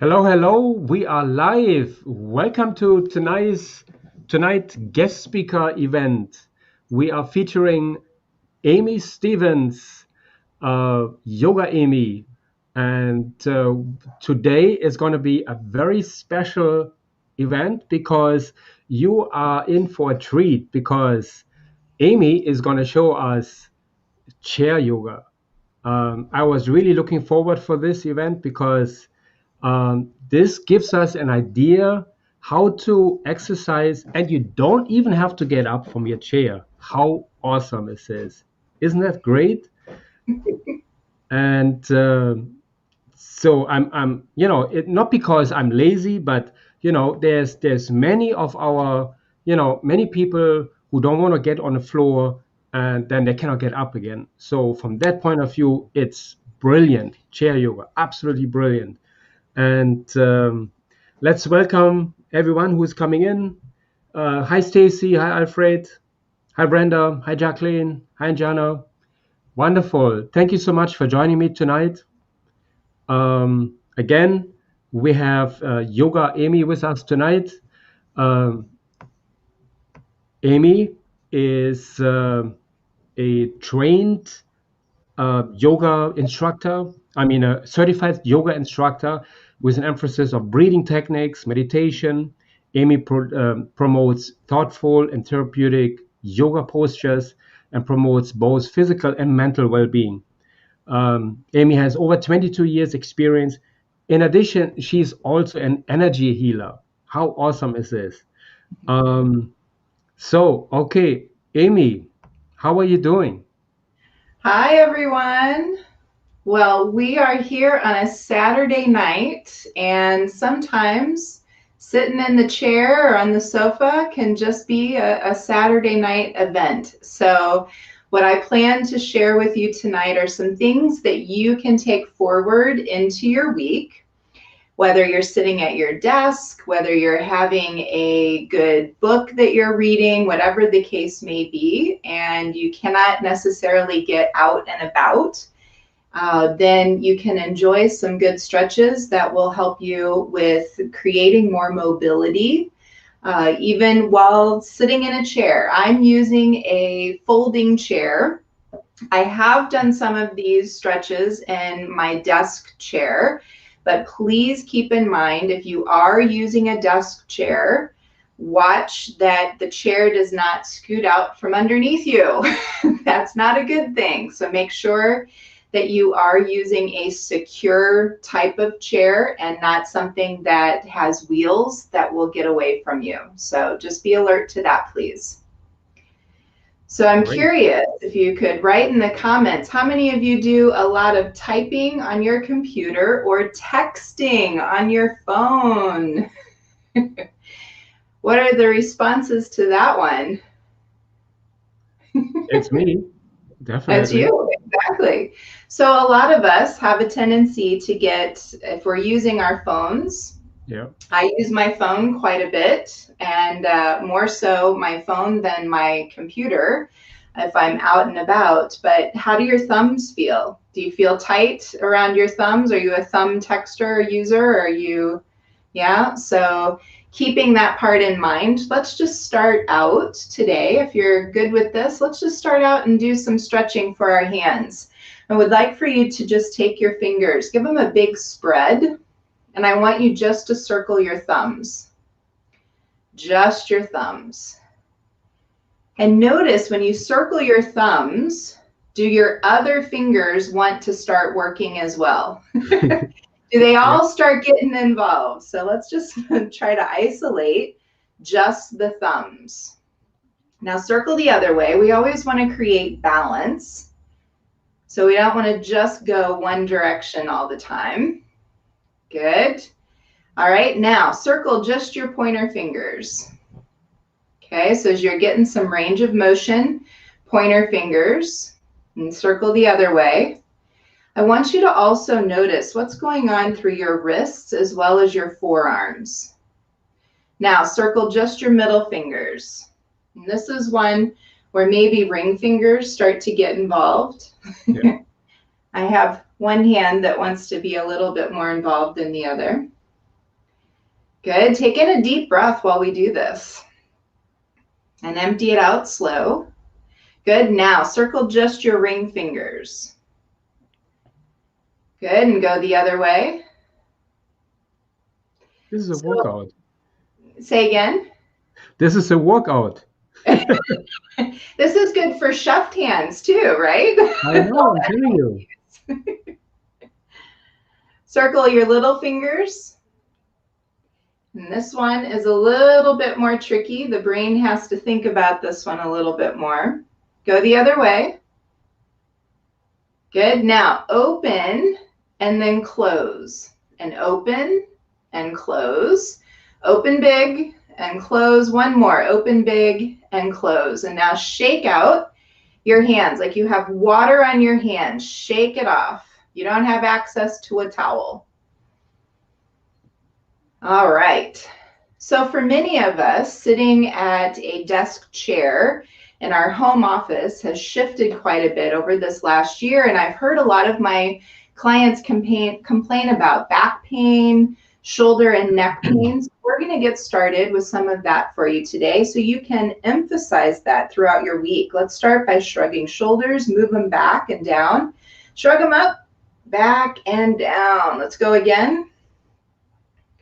Hello, hello. We are live. Welcome to tonight guest speaker event. We are featuring Amy Stevens, Yoga Amy, and today is going to be a very special event because you are in for a treat because Amy is going to show us chair yoga. I was really looking forward for this event because this gives us an idea how to exercise, and you don't even have to get up from your chair. How awesome this is! Isn't that great? And so not because I'm lazy, but there's many of our, many people who don't want to get on the floor and then they cannot get up again. So from that point of view, it's brilliant. Chair yoga, absolutely brilliant. And let's welcome everyone who is coming in. Hi, Stacy. Hi, Alfred. Hi, Brenda. Hi, Jacqueline. Hi, Jana. Wonderful. Thank you so much for joining me tonight. Again, we have Yoga Amy with us tonight. Um, Amy is a trained yoga instructor. I mean, a certified yoga instructor with an emphasis of breathing techniques, meditation. Amy promotes thoughtful and therapeutic yoga postures and promotes both physical and mental well-being. Amy has over 22 years experience. In addition, she's also an energy healer. How awesome is this? Um, okay, Amy, how are you doing? Hi, everyone. Well, we are here on a Saturday night, and sometimes sitting in the chair or on the sofa can just be a Saturday night event. So, what I plan to share with you tonight are some things that you can take forward into your week, whether you're sitting at your desk, whether you're having a good book that you're reading, whatever the case may be, and you cannot necessarily get out and about. Then you can enjoy some good stretches that will help you with creating more mobility, even while sitting in a chair. I'm using a folding chair. I have done some of these stretches in my desk chair, but please keep in mind if you are using a desk chair, watch that the chair does not scoot out from underneath you. That's not a good thing. So make sure that you are using a secure type of chair and not something that has wheels that will get away from you. So just be alert to that, please. So I'm Great. curious if you could write in the comments, how many of you do a lot of typing on your computer or texting on your phone? What are the responses to that one? It's me, That's definitely. you, exactly. So a lot of us have a tendency to get, if we're using our phones, Yeah. I use my phone quite a bit, and more so my phone than my computer if I'm out and about. But how do your thumbs feel? Do you feel tight around your thumbs? Are you a thumb texter user? Are you, yeah? So keeping that part in mind, let's just start out today. If you're good with this, let's just start out and do some stretching for our hands. I would like for you to just take your fingers, give them a big spread, and I want you just to circle your thumbs, just your thumbs. And notice when you circle your thumbs, do your other fingers want to start working as well? Do they Yeah. all start getting involved? So let's just try to isolate just the thumbs. Now circle the other way. We always want to create balance. So we don't want to just go one direction all the time. Good. All right, now circle just your pointer fingers. Okay, so as you're getting some range of motion, pointer fingers, and circle the other way. I want you to also notice what's going on through your wrists as well as your forearms. Now circle just your middle fingers. And this is one where maybe ring fingers start to get involved. Yeah. I have one hand that wants to be a little bit more involved than the other. Good. Take in a deep breath while we do this. And empty it out slow. Good. Now circle just your ring fingers. Good. And go the other way. This is a workout. Say again. This is a workout. This is good for chef hands too, right? I know, I'm telling you. Circle your little fingers. And this one is a little bit more tricky. The brain has to think about this one a little bit more. Go the other way. Good. Now open and then close. And open and close. Open big and close. One more. Open big and close. And now shake out your hands like you have water on your hands. Shake it off. You don't have access to a towel. All right. So for many of us, sitting at a desk chair in our home office has shifted quite a bit over this last year. And I've heard a lot of my clients complain about back pain, shoulder and neck pain. So we're going to get started with some of that for you today so you can emphasize that throughout your week. Let's start by shrugging shoulders, move them back and down. Shrug them up, back and down. Let's go again.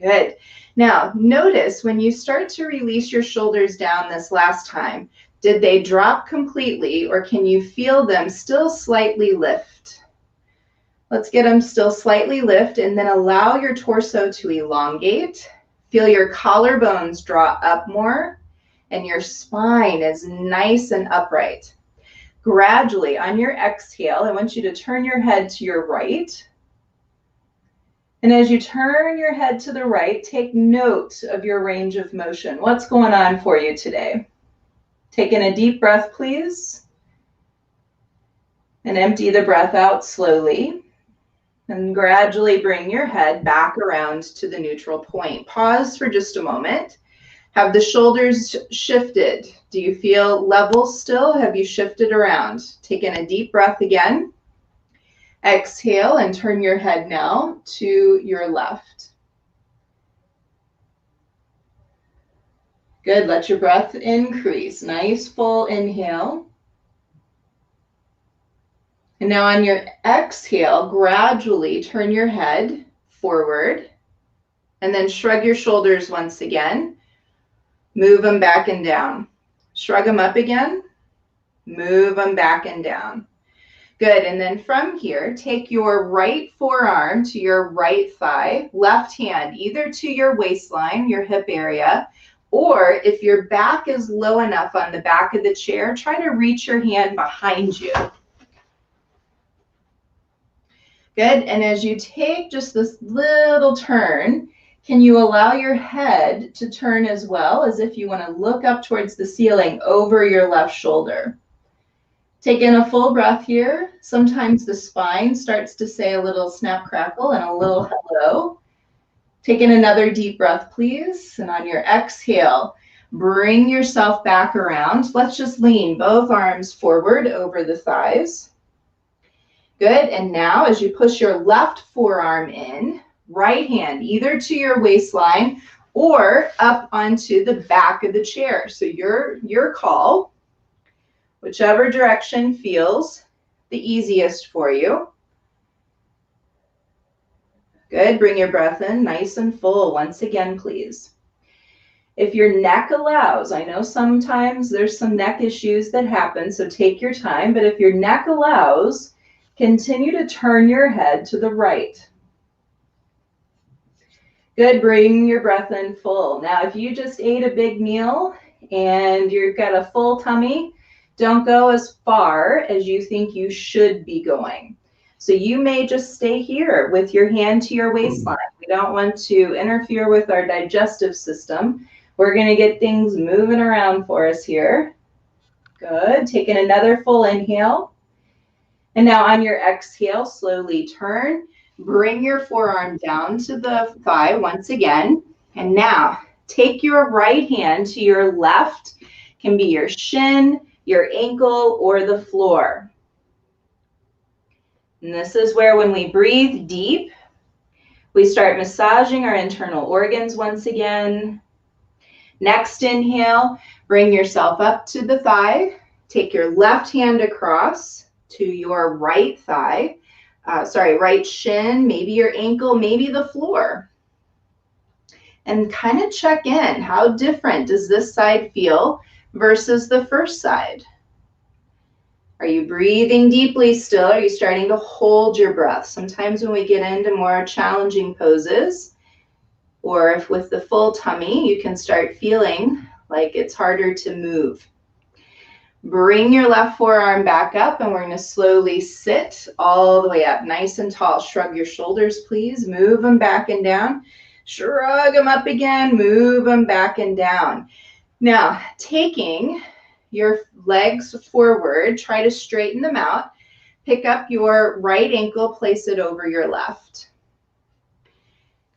Good. Now, notice when you start to release your shoulders down this last time, did they drop completely or can you feel them still slightly lift? Let's get them still slightly lift and then allow your torso to elongate. Feel your collarbones draw up more and your spine is nice and upright. Gradually, on your exhale, I want you to turn your head to your right. And as you turn your head to the right, take note of your range of motion. What's going on for you today? Take in a deep breath, please. And empty the breath out slowly. And gradually bring your head back around to the neutral point. Pause for just a moment. Have the shoulders shifted? Do you feel level still? Have you shifted around? Take in a deep breath again. Exhale and turn your head now to your left. Good. Let your breath increase. Nice full inhale. And now on your exhale, gradually turn your head forward and then shrug your shoulders once again. Move them back and down. Shrug them up again. Move them back and down. Good. And then from here, take your right forearm to your right thigh, left hand either to your waistline, your hip area, or if your back is low enough on the back of the chair, try to reach your hand behind you. Good. And as you take just this little turn, can you allow your head to turn as well as if you want to look up towards the ceiling over your left shoulder? Take in a full breath here. Sometimes the spine starts to say a little snap, crackle, and a little hello. Take in another deep breath, please. And on your exhale, bring yourself back around. Let's just lean both arms forward over the thighs. Good. And now as you push your left forearm in, right hand either to your waistline or up onto the back of the chair. So your call. Whichever direction feels the easiest for you. Good. Bring your breath in nice and full. Once again, please. If your neck allows, I know sometimes there's some neck issues that happen, so take your time. But if your neck allows, continue to turn your head to the right. Good. Bring your breath in full. Now, if you just ate a big meal and you've got a full tummy, don't go as far as you think you should be going. So you may just stay here with your hand to your waistline. We don't want to interfere with our digestive system. We're going to get things moving around for us here. Good. Take in another full inhale. And now on your exhale, slowly turn. Bring your forearm down to the thigh once again. And now take your right hand to your left. Can be your shin, your ankle, or the floor. And this is where when we breathe deep, We start massaging our internal organs once again. Next inhale, bring yourself up to the thigh. Take your left hand across to your right thigh. Right shin, maybe your ankle, maybe the floor. And kind of check in. How different does this side feel versus the first side? Are you breathing deeply still? Are you starting to hold your breath? Sometimes when we get into more challenging poses, or if with the full tummy, you can start feeling like it's harder to move. Bring your left forearm back up, and we're going to slowly sit all the way up, nice and tall. Shrug your shoulders, please. Move them back and down. Shrug them up again. Move them back and down. Now, taking your legs forward, try to straighten them out. Pick up your right ankle, place it over your left.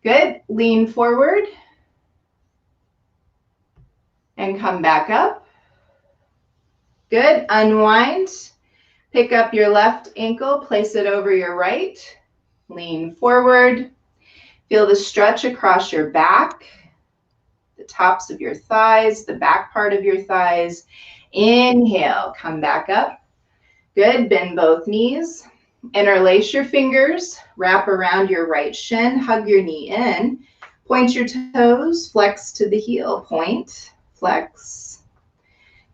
Good. Lean forward and come back up. Good. Unwind. Pick up your left ankle, place it over your right. Lean forward. Feel the stretch across your back, the tops of your thighs, the back part of your thighs. Inhale, come back up. Good. Bend both knees. Interlace your fingers. Wrap around your right shin. Hug your knee in. Point your toes. Flex to the heel. Point. Flex.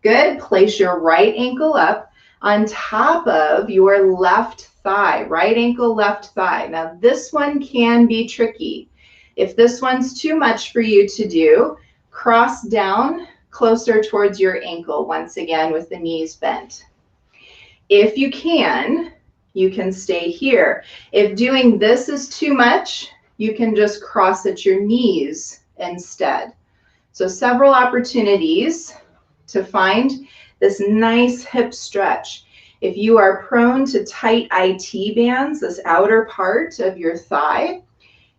Good. Place your right ankle up on top of your left thigh. Right ankle, left thigh. Now this one can be tricky. If this one's too much for you to do, cross down closer towards your ankle once again with the knees bent. If you can stay here. If doing this is too much, you can just cross at your knees instead. So several opportunities to find this nice hip stretch. If you are prone to tight IT bands, this outer part of your thigh,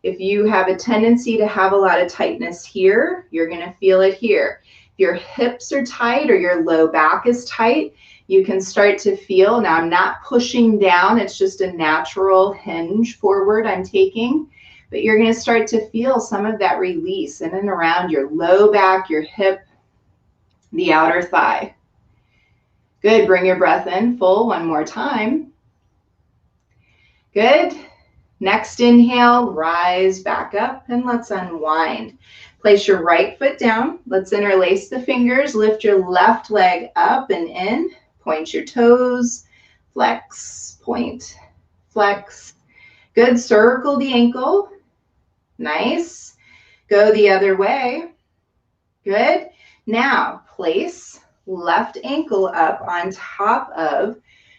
if you have a tendency to have a lot of tightness here, you're going to feel it here. If your hips are tight or your low back is tight, you can start to feel, now I'm not pushing down, it's just a natural hinge forward I'm taking, but you're going to start to feel some of that release in and around your low back, your hip, the outer thigh. Good. Bring your breath in full one more time. Good. Next inhale, rise back up and let's unwind. Place your right foot down. Let's interlace the fingers. Lift your left leg up and in. Point your toes. Flex. Point. Flex. Good. Circle the ankle. Nice. Go the other way. Good. Now place left ankle up on top of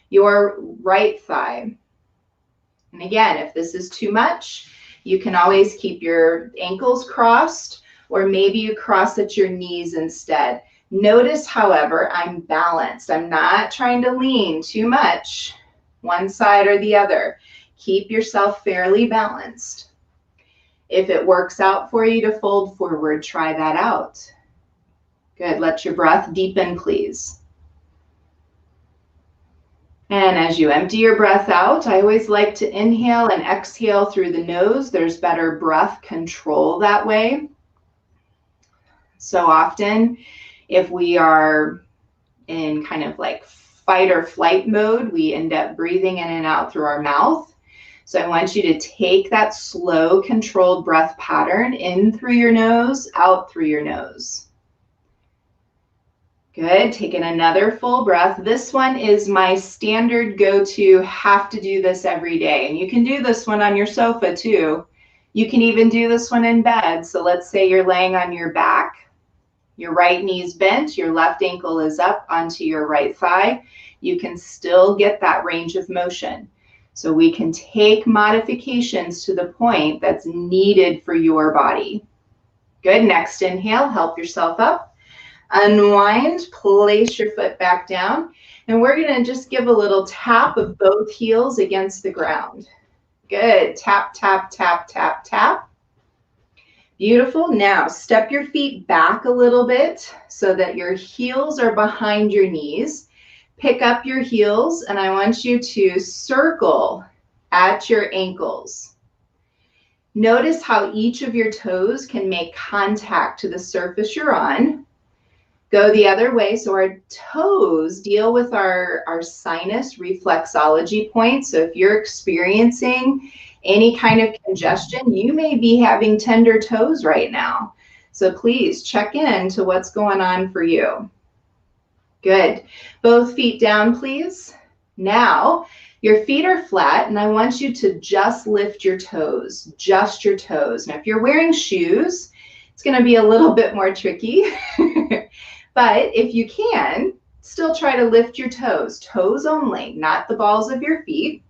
your right thigh. And again, if this is too much, you can always keep your ankles crossed, or maybe you cross at your knees instead. Notice, however, I'm balanced. I'm not trying to lean too much one side or the other. Keep yourself fairly balanced. If it works out for you to fold forward, try that out. Good. Let your breath deepen, please. And as you empty your breath out, I always like to inhale and exhale through the nose. There's better breath control that way. So often, if we are in kind of like fight or flight mode, we end up breathing in and out through our mouth. So I want you to take that slow, controlled breath pattern in through your nose, out through your nose. Good. Taking another full breath. This one is my standard go-to, have to do this every day. And you can do this one on your sofa too. You can even do this one in bed. So let's say you're laying on your back, your right knee's bent, your left ankle is up onto your right thigh. You can still get that range of motion. So we can take modifications to the point that's needed for your body. Good. Next inhale, help yourself up. Unwind, place your foot back down, and we're going to just give a little tap of both heels against the ground. Good. Tap, tap, tap, tap, tap. Beautiful. Now step your feet back a little bit so that your heels are behind your knees. Pick up your heels, and I want you to circle at your ankles. Notice how each of your toes can make contact to the surface you're on. Go the other way. So our toes deal with our sinus reflexology points. So if you're experiencing any kind of congestion, you may be having tender toes right now. So please check in to what's going on for you. Good. Both feet down, please. Now, your feet are flat, and I want you to just lift your toes, just your toes. Now, if you're wearing shoes, it's going to be a little bit more tricky. But if you can, still try to lift your toes only, not the balls of your feet.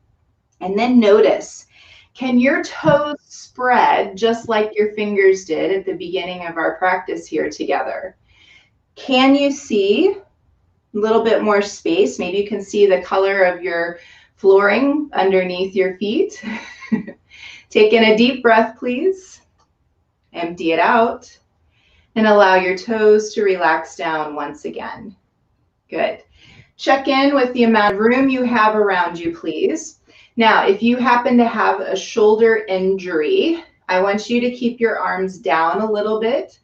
And then notice, can your toes spread just like your fingers did at the beginning of our practice here together? Can you see a little bit more space? Maybe you can see the color of your flooring underneath your feet. Take in a deep breath, please. Empty it out. And allow your toes to relax down once again. Good. Check in with the amount of room you have around you, please. Now, if you happen to have a shoulder injury, I want you to keep your arms down a little bit.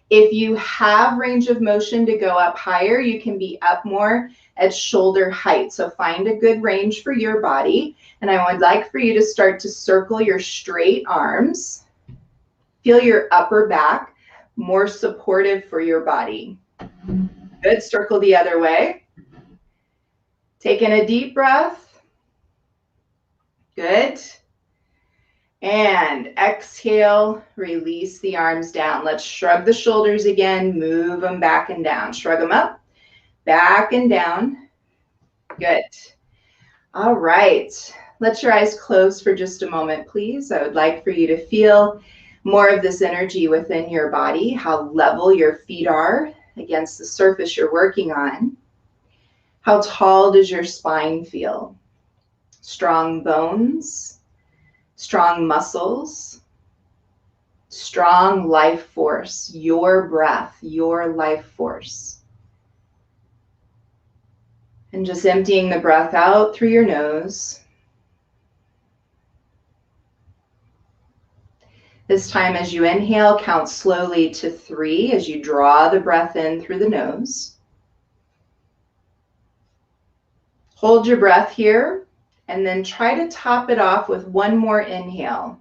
If you have range of motion to go up higher, you can be up more at shoulder height. So find a good range for your body. And I would like for you to start to circle your straight arms. Feel your upper back more supportive for your body. Good. Circle the other way. Take in a deep breath. Good. And exhale, release the arms down. Let's shrug the shoulders again. Move them back and down. Shrug them up, back and down. Good. All right. Let your eyes close for just a moment, please. I would like for you to feel more of this energy within your body, how level your feet are against the surface you're working on. How tall does your spine feel? Strong bones, strong muscles, strong life force, your breath, your life force. And just emptying the breath out through your nose. This time, as you inhale, count slowly to 3 as you draw the breath in through the nose. Hold your breath here, and then try to top it off with one more inhale.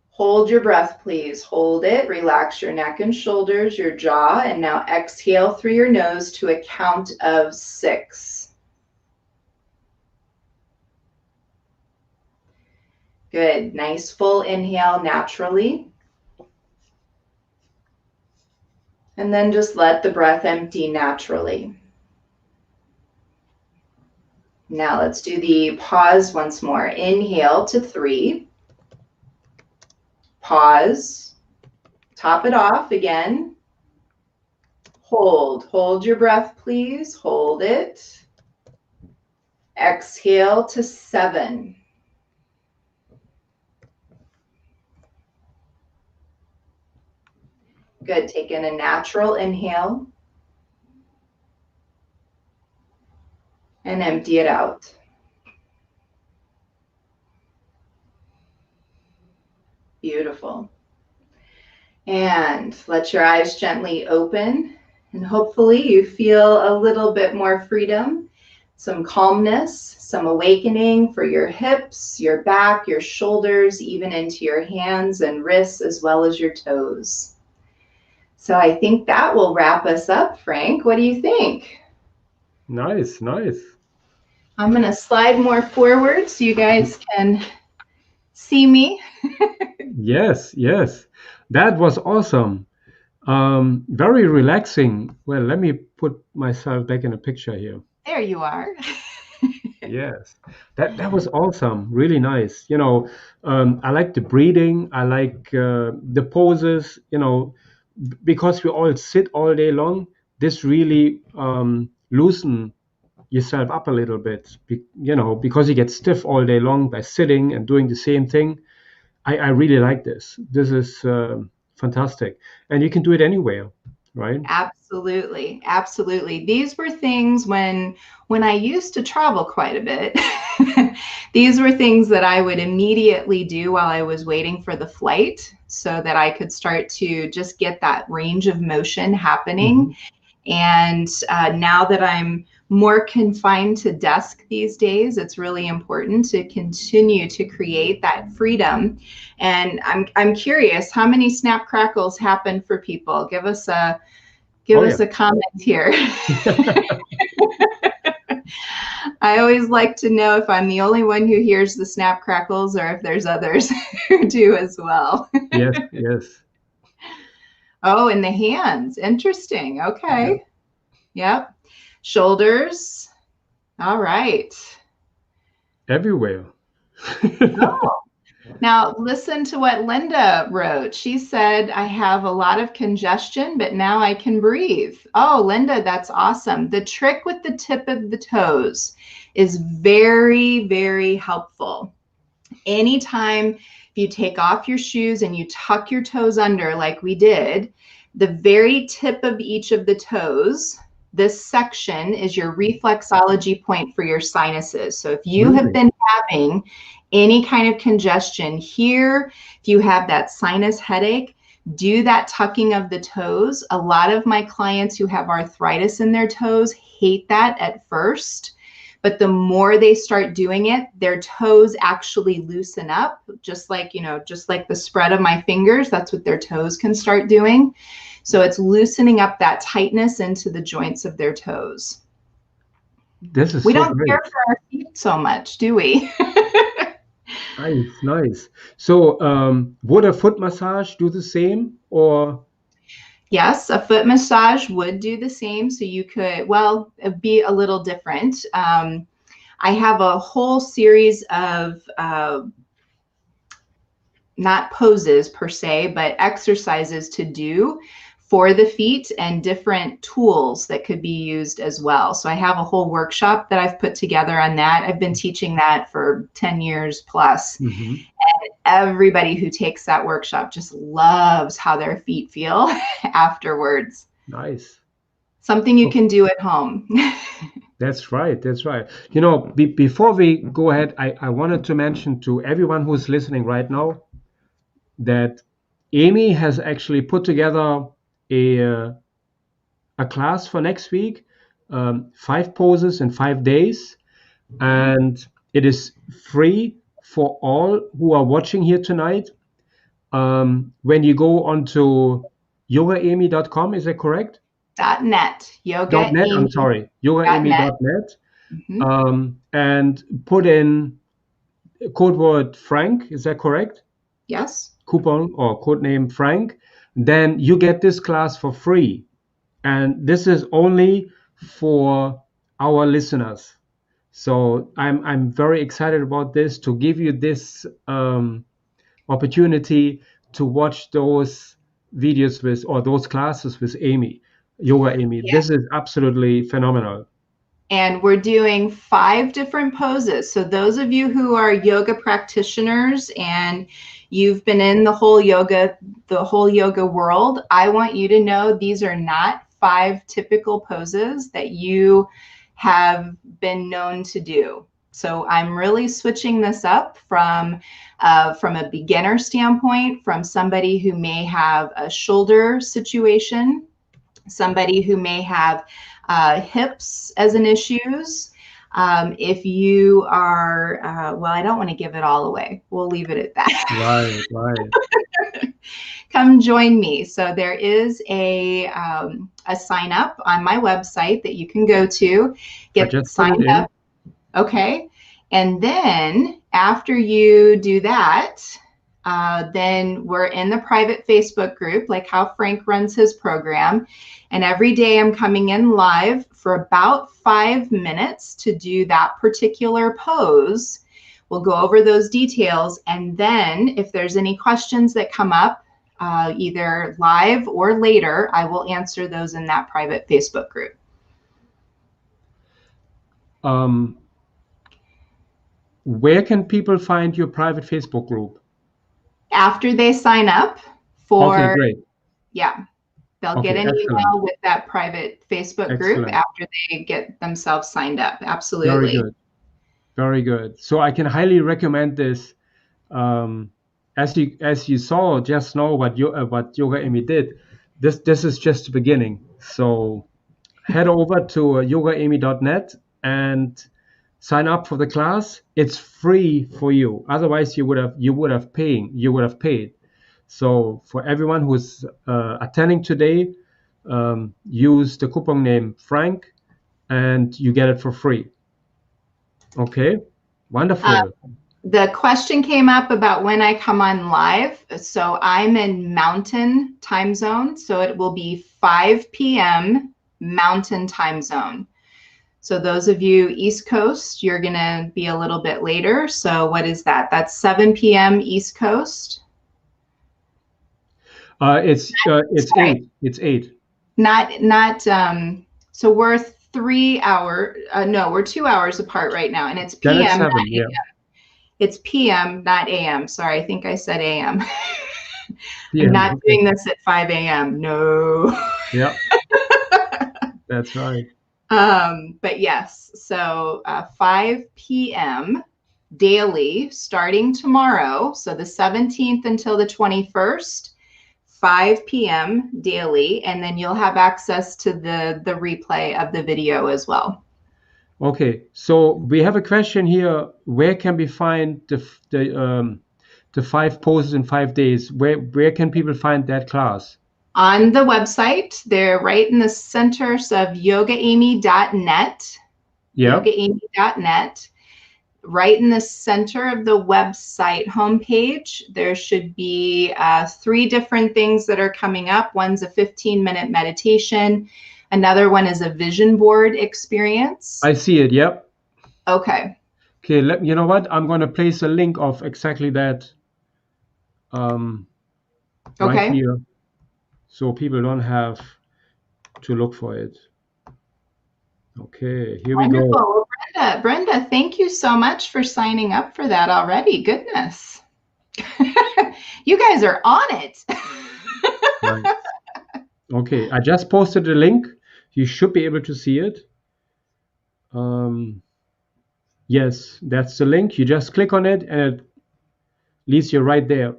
Hold your breath, please. Hold it. Relax your neck and shoulders, your jaw, and now exhale through your nose to a count of 6. Good. Nice full inhale naturally. And then just let the breath empty naturally. Now let's do the pause once more. Inhale to 3. Pause. Top it off again. Hold. Hold your breath, please. Hold it. Exhale to 7. Good. Take in a natural inhale and empty it out. Beautiful. And let your eyes gently open, and hopefully you feel a little bit more freedom, some calmness, some awakening for your hips, your back, your shoulders, even into your hands and wrists, as well as your toes. So I think that will wrap us up, Frank. What do you think? Nice, nice. I'm going to slide more forward so you guys can see me. Yes, yes. That was awesome. Very relaxing. Well, let me put myself back in a picture here. There you are. Yes, that was awesome. Really nice. I like the breathing. I like the poses. Because we all sit all day long, this really loosen yourself up a little bit. Because you get stiff all day long by sitting and doing the same thing. I really like this. This is fantastic, and you can do it anywhere, right? Absolutely, absolutely. These were things when I used to travel quite a bit. These were things that I would immediately do while I was waiting for the flight so that I could start to just get that range of motion happening. And now that I'm more confined to desk these days, it's really important to continue to create that freedom. And I'm curious, how many snap crackles happen for people? Give us a comment here. I always like to know if I'm the only one who hears the snap crackles or if there's others who do as well. Yes, yes. Oh, and the hands. Interesting. Okay. Yep. Shoulders. All right. Everywhere. Oh. Now, listen to what Linda wrote. She said, I have a lot of congestion, but now I can breathe. Oh, Linda, that's awesome. The trick with the tip of the toes is very, very helpful. Anytime you take off your shoes and you tuck your toes under like we did, the very tip of each of the toes, this section is your reflexology point for your sinuses. So if you have been having any kind of congestion here, if you have that sinus headache, do that tucking of the toes. A lot of my clients who have arthritis in their toes hate that at first, but the more they start doing it, their toes actually loosen up, just like the spread of my fingers. That's what their toes can start doing. So it's loosening up that tightness into the joints of their toes. We don't care for our feet so much, do we? Nice. So would a foot massage do the same, or? Yes, a foot massage would do the same. So you could, well, it'd be a little different. I have a whole series of not poses per se, but exercises to do for the feet and different tools that could be used as well. So I have a whole workshop that I've put together on that. I've been teaching that for 10 years plus. And everybody who takes that workshop just loves how their feet feel afterwards. Nice. Something you can do at home. That's right. Before we go ahead, I wanted to mention to everyone who's listening right now that Amy has actually put together a class for next week, 5 poses in 5 days, and it is free for all who are watching here tonight. When you go onto yogaamy.com, is that correct? .net. .net. I'm sorry, yogaamy.net, and put in code word Frank. Is that correct? Yes. Coupon or code name Frank. Then you get this class for free. And this is only for our listeners. So I'm very excited about this, to give you this opportunity to watch those videos or those classes with Amy, Yoga Amy. Yeah. This is absolutely phenomenal. And we're doing 5 different poses. So those of you who are yoga practitioners and you've been in the whole yoga world, I want you to know these are not 5 typical poses that you have been known to do. So I'm really switching this up from a beginner standpoint, from somebody who may have a shoulder situation, somebody who may have hips as an issues. If you are, well, I don't want to give it all away. We'll leave it at that. Right. Come join me. So there is a sign up on my website that you can go to, get signed up. Okay. And then after you do that, then we're in the private Facebook group, like how Frank runs his program. And every day I'm coming in live for about 5 minutes to do that particular pose. We'll go over those details. And then if there's any questions that come up, either live or later, I will answer those in that private Facebook group. Where can people find your private Facebook group? After they sign up for, okay, great. Yeah, they'll get an email with that private Facebook group after they get themselves signed up. Absolutely. Very good. Very good. So I can highly recommend this. As you saw just now what Yoga Amy did, this is just the beginning. So head over to yogaamy.net and sign up for the class. It's free for you. Otherwise, you would have paid. So for everyone who's attending today, use the coupon name Frank, and you get it for free. Okay, wonderful. The question came up about when I come on live. So I'm in Mountain time zone. So it will be 5 p.m. Mountain time zone. So those of you East Coast, you're going to be a little bit later. So what is that? That's 7 p.m. East Coast. It's Sorry. 8. It's 8. Not so we're 3 hour no, we're 2 hours apart right now, and it's Then it's PM, 7. not Yeah. AM. It's PM, not AM. Sorry, I think I said AM. Yeah. I'm not Okay. doing this at 5 a.m. No. Yeah. That's right. But yes, so 5 p.m. daily starting tomorrow. So the 17th until the 21st, 5 p.m. daily, and then you'll have access to the replay of the video as well. Okay, so we have a question here. Where can we find the 5 poses in 5 days? Where can people find that class? On the website, they're right in the center of yogaamy.net. Yeah. yogaamy.net. Right in the center of the website homepage, there should be 3 different things that are coming up. One's a 15-minute meditation. Another one is a vision board experience. I see it. Yep. Okay. Okay. You know what? I'm going to place a link of exactly that right here, so people don't have to look for it. Okay, here Wonderful. we go. Well, Brenda, thank you so much for signing up for that already. Goodness. You guys are on it. Right. Okay, I just posted the link. You should be able to see it. Yes, that's the link. You just click on it and it leads you right there.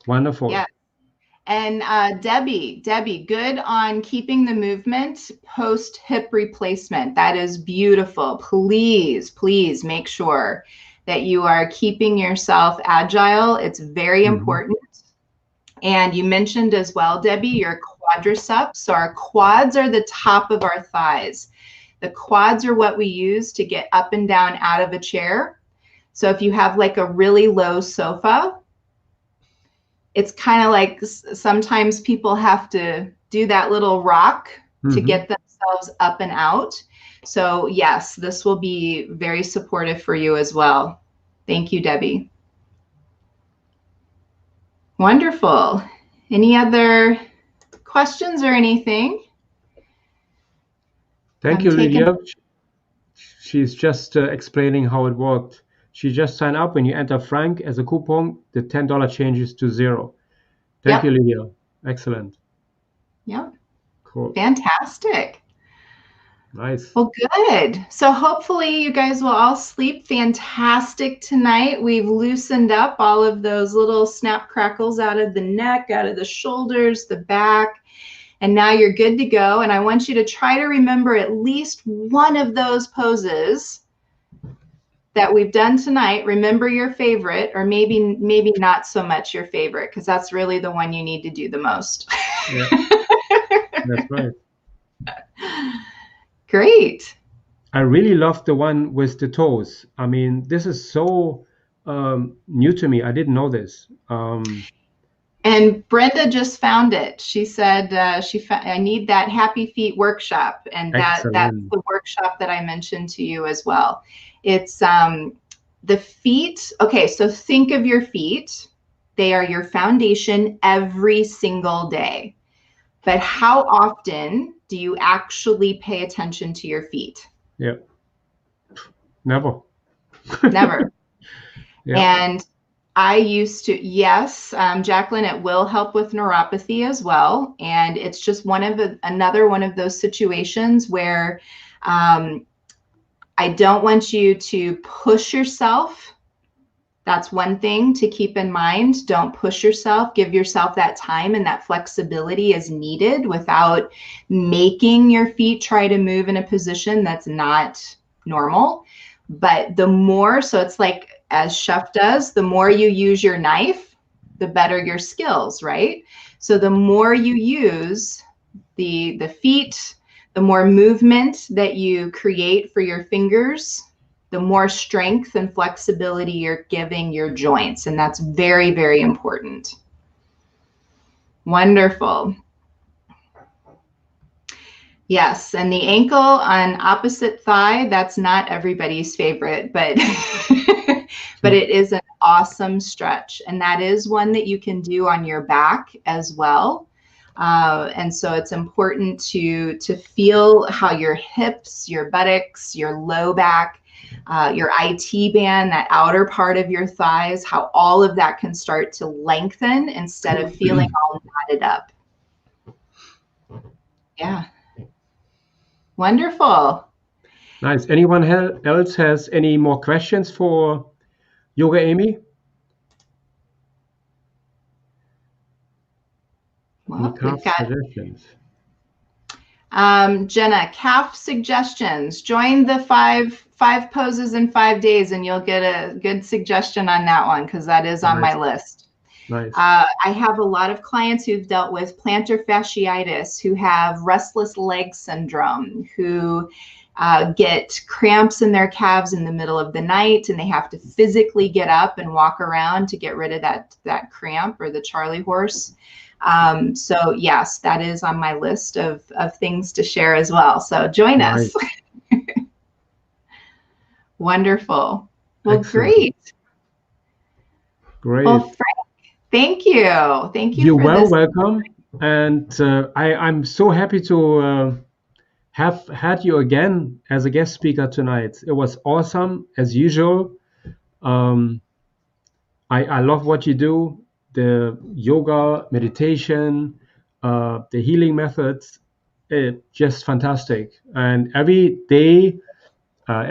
Wonderful. Yeah. And Debbie, good on keeping the movement post hip replacement. That is beautiful. Please make sure that you are keeping yourself agile. It's very important. And you mentioned as well, Debbie, your quadriceps. So our quads are the top of our thighs. The quads are what we use to get up and down out of a chair. So if you have like a really low sofa, it's kind of like sometimes people have to do that little rock to get themselves up and out. So yes, this will be very supportive for you as well. Thank you, Debbie. Wonderful. Any other questions or anything? Thank you, Lydia. She's just explaining how it worked. She just signed up. When you enter Frank as a coupon, the $10 changes to 0. Thank you, Lydia. Excellent. Yep. Cool. Fantastic. Nice. Well, good. So hopefully you guys will all sleep fantastic tonight. We've loosened up all of those little snap crackles out of the neck, out of the shoulders, the back, and now you're good to go. And I want you to try to remember at least one of those poses that we've done tonight. Remember your favorite, or maybe not so much your favorite, because that's really the one you need to do the most. Yeah. That's right. Great. I really love the one with the toes. I mean, this is so new to me. I didn't know this. And Brenda just found it. She said I need that Happy Feet workshop, and that's the workshop that I mentioned to you as well. It's the feet. Okay, so think of your feet. They are your foundation every single day. But how often do you actually pay attention to your feet? Yeah. Never. Never. Yeah. And I used to, yes, Jacqueline, it will help with neuropathy as well. And it's just another one of those situations where I don't want you to push yourself. That's one thing to keep in mind. Don't push yourself. Give yourself that time and that flexibility as needed without making your feet try to move in a position that's not normal. But the more, so it's like as chef does, the more you use your knife, the better your skills, right? So the more you use the feet, the more movement that you create for your fingers, the more strength and flexibility you're giving your joints. And that's very, very important. Wonderful. Yes, and the ankle on opposite thigh, that's not everybody's favorite, but but it is an awesome stretch. And that is one that you can do on your back as well. And so it's important to feel how your hips, your buttocks, your low back, your IT band, that outer part of your thighs, how all of that can start to lengthen instead of feeling all knotted up. Yeah. Wonderful. Nice. Anyone else has any more questions for Yoga Amy? Well, calf suggestions. Jenna, calf suggestions. Join the five poses in 5 days, and you'll get a good suggestion on that one because that is on my list. Nice. I have a lot of clients who've dealt with plantar fasciitis, who have restless leg syndrome, who get cramps in their calves in the middle of the night, and they have to physically get up and walk around to get rid of that cramp or the Charlie horse. So yes, that is on my list of things to share as well. So join us. Wonderful. Well, excellent. Great. Well, Frank, thank you. Thank you. You're welcome. And I'm so happy to have had you again as a guest speaker tonight. It was awesome as usual. I love what you do. The yoga, meditation, the healing methods, just fantastic. And every day I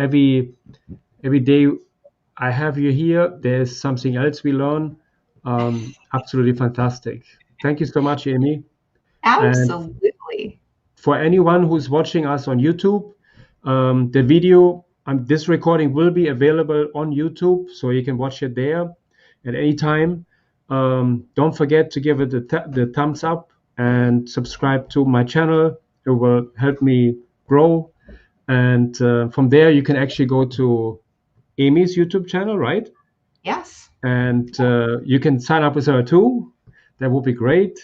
have you here, there's something else we learn. Absolutely fantastic. Thank you so much, Amy. Absolutely. And for anyone who's watching us on YouTube, the video, this recording will be available on YouTube, so you can watch it there at any time. Don't forget to give it the thumbs up and subscribe to my channel. It will help me grow. And from there, you can actually go to Amy's YouTube channel, right? Yes. And you can sign up with her too. That would be great.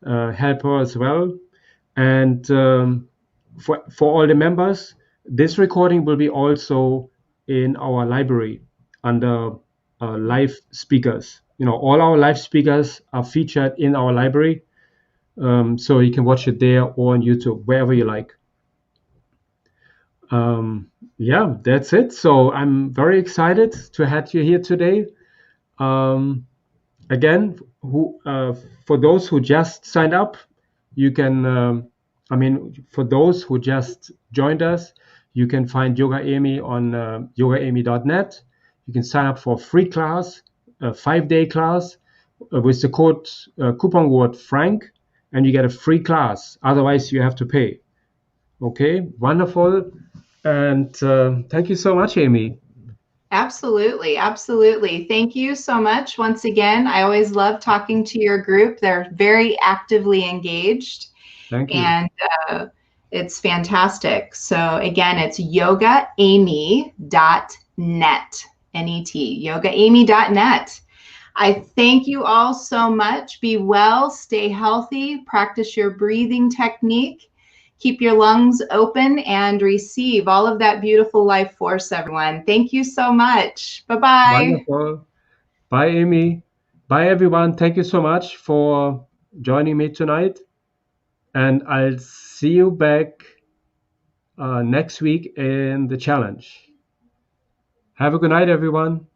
Help her as well. And for all the members, this recording will be also in our library under live speakers. All our live speakers are featured in our library. So you can watch it there or on YouTube, wherever you like. Yeah, that's it. So I'm very excited to have you here today. Again, for those who just signed up, you can, for those who just joined us, you can find Yoga Amy on yogaamy.net. You can sign up for a free class, a 5-day class with the coupon word Frank, and you get a free class. Otherwise, you have to pay. Okay, wonderful. And thank you so much, Amy. Absolutely. Absolutely. Thank you so much. Once again, I always love talking to your group. They're very actively engaged. Thank you. And it's fantastic. So again, it's yogaamy.net, N-E-T, yogaamy.net. I thank you all so much. Be well, stay healthy, practice your breathing technique. Keep your lungs open and receive all of that beautiful life force, everyone. Thank you so much. Bye-bye. Wonderful. Bye, Amy. Bye, everyone. Thank you so much for joining me tonight. And I'll see you back next week in the challenge. Have a good night, everyone.